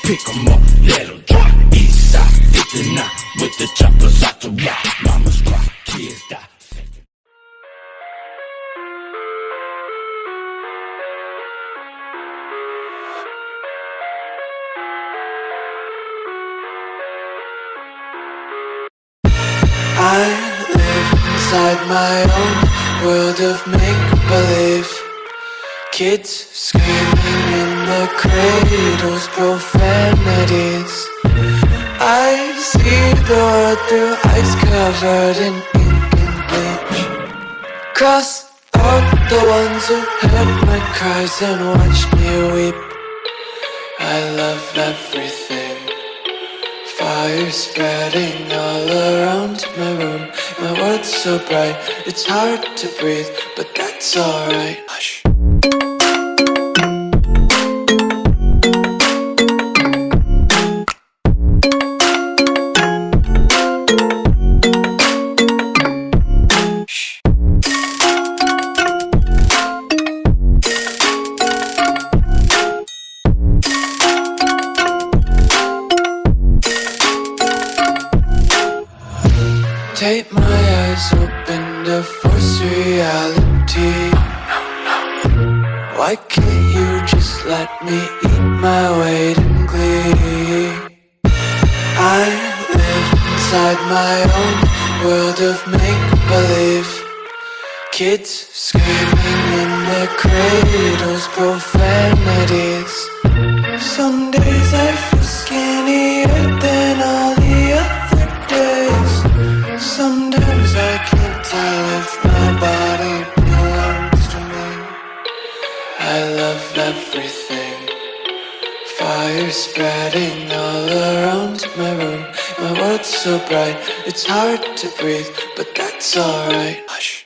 pick 'em up, let 'em drop. East side, 59, with the choppers out to rock. Mamas cry, kids die. I live inside my own world of make-believe. Kids screaming in their cradles, profanities. I see the world through ice covered in ink and bleach. Cross out the ones who heard my cries and watched me weep. I love everything. Fire spreading all around my room. My world's so bright, it's hard to breathe, but that's alright. Hush. Tape my eyes open to force reality. Why can't you just let me eat my weight in glee? I live inside my own world of make-believe. Kids screaming in their cradles, profanities. Some days I feel skinnier than all the other days. Sometimes I can't tell if my body belongs to me. I love everything. Fire spreading all around my room. My world's so bright, it's hard to breathe, but that's alright. Hush.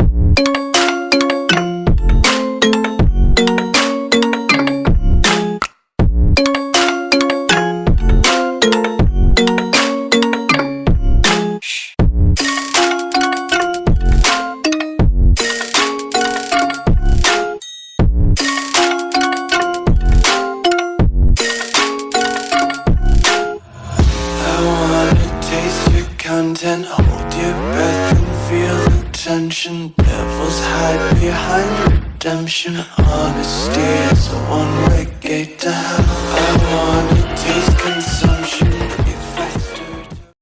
Content, hold your breath and feel the tension. Devils hide behind redemption. Honesty is a one-way gate to hell. I wanna taste concern.